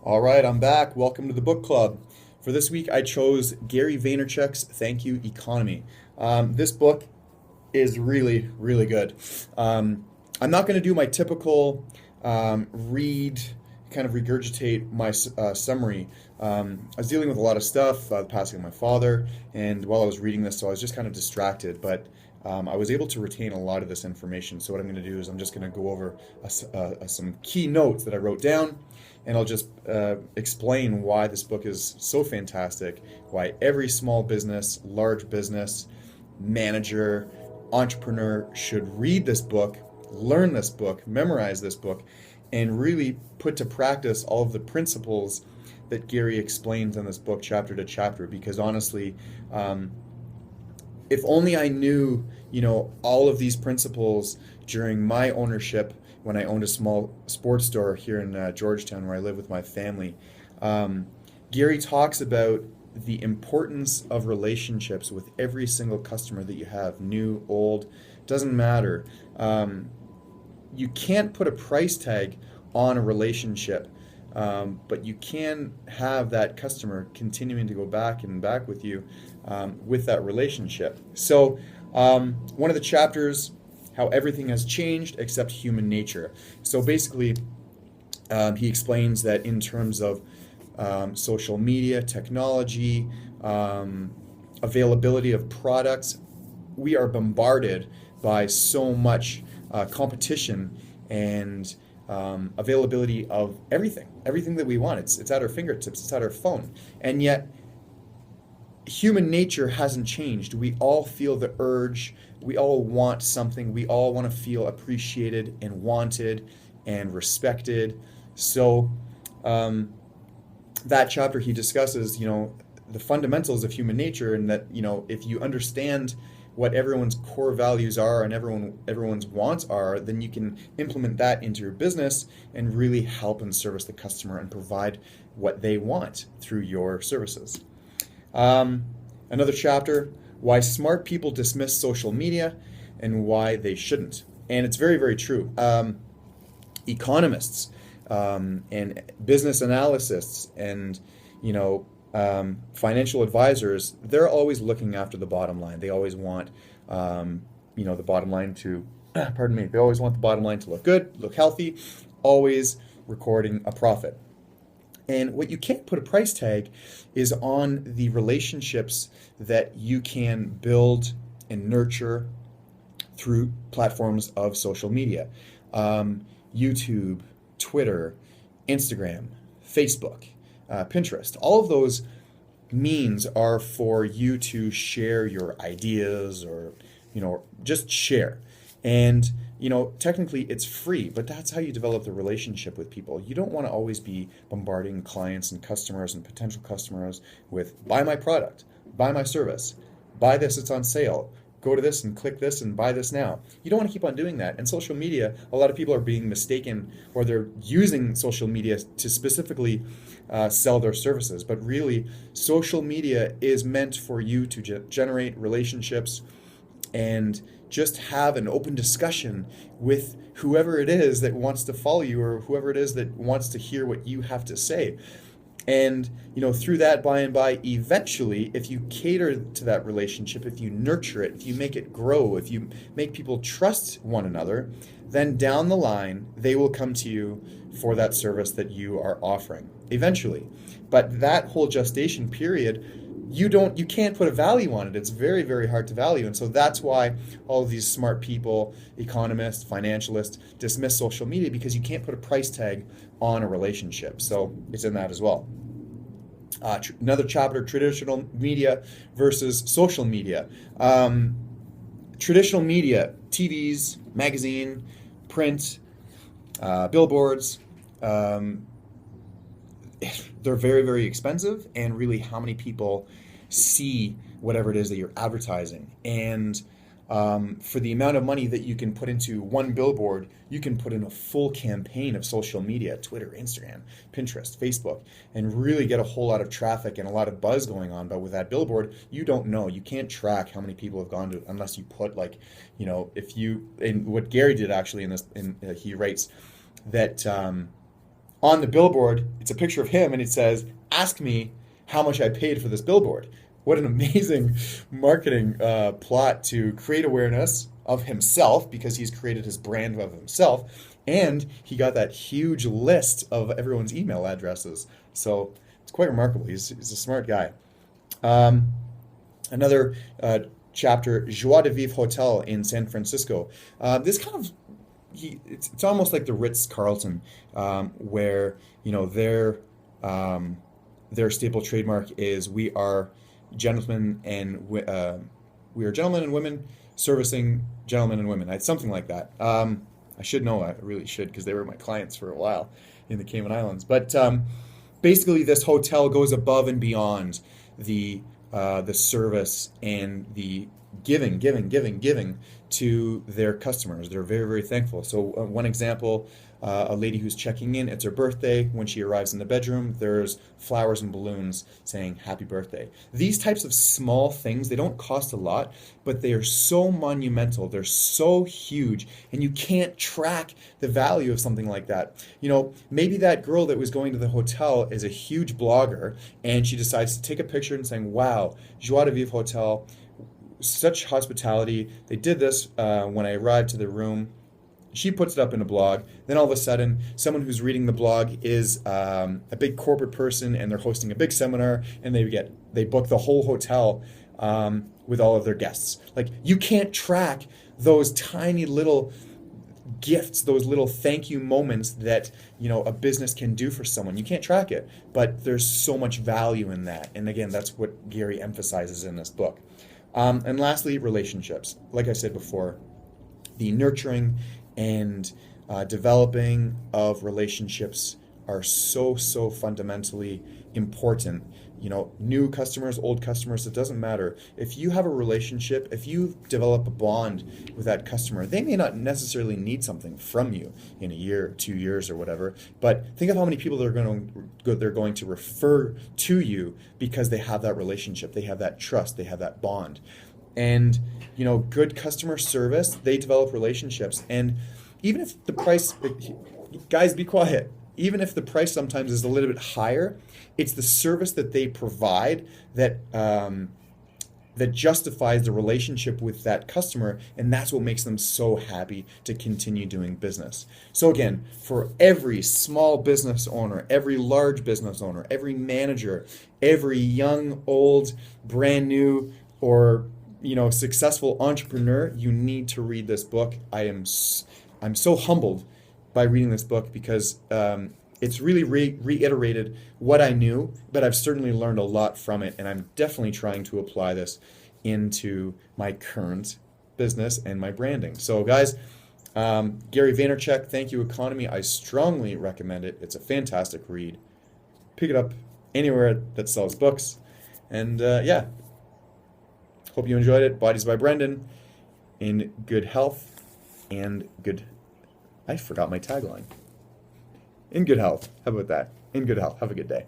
All right, I'm back. Welcome to the book club. For this week, I chose Gary Vaynerchuk's Thank You Economy. This book is really, really good. I'm not going to do my typical read, kind of regurgitate my summary. I was dealing with a lot of stuff, the passing of my father, and while I was reading this, so I was just kind of distracted, but I was able to retain a lot of this information. So what I'm going to do is I'm just going to go over some key notes that I wrote down, and I'll just explain why this book is so fantastic, why every small business, large business, manager, entrepreneur should read this book, learn this book, memorize this book, and really put to practice all of the principles that Gary explains in this book, chapter to chapter. Because honestly, if only I knew, all of these principles during my ownership when I owned a small sports store here in Georgetown, where I live with my family. Gary talks about the importance of relationships with every single customer that you have, new, old, doesn't matter. You can't put a price tag on a relationship, but you can have that customer continuing to go back and back with you with that relationship. So, one of the chapters, how everything has changed except human nature. So basically, he explains that in terms of social media, technology, availability of products, we are bombarded by so much competition and availability of everything that we want. It's at our fingertips, it's at our phone. And yet, human nature hasn't changed. We all feel the urge. We all want something. We all want to feel appreciated and wanted and respected. So, that chapter he discusses, the fundamentals of human nature, and that, if you understand what everyone's core values are and everyone's wants are, then you can implement that into your business and really help and service the customer and provide what they want through your services. Another chapter, why smart people dismiss social media and why they shouldn't. And it's very, very true. Economists and business analysts and, financial advisors, they're always looking after the bottom line. They always want, the bottom line to, pardon me, they always want the bottom line to look good, look healthy, always recording a profit. And what you can't put a price tag is on the relationships that you can build and nurture through platforms of social media. YouTube, Twitter, Instagram, Facebook, Pinterest. All of those means are for you to share your ideas or, just share. And technically it's free, but that's how you develop the relationship with people. You don't want to always be bombarding clients and customers and potential customers with buy my product, buy my service, buy this, it's on sale, go to this and click this and buy this now. You don't want to keep on doing that. And social media, a lot of people are being mistaken, or they're using social media to specifically sell their services. But really, social media is meant for you to generate relationships and just have an open discussion with whoever it is that wants to follow you, or whoever it is that wants to hear what you have to say. And through that, by and by, eventually, if you cater to that relationship, if you nurture it, if you make it grow, if you make people trust one another, then down the line they will come to you for that service that you are offering eventually. But that whole gestation period, you can't put a value on it. It's very, very hard to value. And so that's why all of these smart people, economists, financialists, dismiss social media, because you can't put a price tag on a relationship. So it's in that as well. Another chapter, traditional media versus social media. Traditional media, TVs, magazine, print, billboards, they're very, very expensive, and really how many people see whatever it is that you're advertising. And for the amount of money that you can put into one billboard, you can put in a full campaign of social media, Twitter, Instagram, Pinterest, Facebook, and really get a whole lot of traffic and a lot of buzz going on. But with that billboard, you don't know. You can't track how many people have gone to it unless you put if you, and what Gary did actually in this, he writes that on the billboard, it's a picture of him, and it says, "Ask me how much I paid for this billboard." What an amazing marketing plot to create awareness of himself, because he's created his brand of himself, and he got that huge list of everyone's email addresses. So it's quite remarkable. He's a smart guy. Um, Another chapter, Joie de Vivre Hotel in San Francisco. This kind of it's almost like the Ritz Carlton, where their staple trademark is we are gentlemen and we are gentlemen and women servicing gentlemen and women. It's something like that. I should know. I really should, because they were my clients for a while in the Cayman Islands. But basically, this hotel goes above and beyond the service and the giving to their customers. They're very, very thankful. So one example, a lady who's checking in, it's her birthday. When she arrives in the bedroom, there's flowers and balloons saying happy birthday. These types of small things, they don't cost a lot, but they are so monumental. They're so huge, and you can't track the value of something like that. Maybe that girl that was going to the hotel is a huge blogger, and she decides to take a picture and saying, wow, Joie de Vivre Hotel, such hospitality. They did this when I arrived to the room. She puts it up in a blog. Then all of a sudden, someone who's reading the blog is a big corporate person, and they're hosting a big seminar, and they book the whole hotel with all of their guests. Like, you can't track those tiny little gifts, those little thank you moments that a business can do for someone. You can't track it, but there's so much value in that. And again, that's what Gary emphasizes in this book. And lastly, relationships. Like I said before, the nurturing and developing of relationships are so fundamentally important. New customers, old customers, it doesn't matter. If you have a relationship, if you develop a bond with that customer, they may not necessarily need something from you in a year, 2 years, or whatever. But think of how many people they're going to refer to you because they have that relationship, they have that trust, they have that bond. And good customer service, they develop relationships. And even if the price, guys, be quiet. Even if the price sometimes is a little bit higher, it's the service that they provide that justifies the relationship with that customer, and that's what makes them so happy to continue doing business. So again, for every small business owner, every large business owner, every manager, every young, old, brand new, or successful entrepreneur, you need to read this book. I'm so humbled by reading this book, because it's really reiterated what I knew, but I've certainly learned a lot from it, and I'm definitely trying to apply this into my current business and my branding. So guys, Gary Vaynerchuk, Thank You Economy, I strongly recommend it. It's a fantastic read. Pick it up anywhere that sells books. And yeah, hope you enjoyed it. Bodies by Brendan, in good health and good... I forgot my tagline. In good health. How about that? In good health. Have a good day.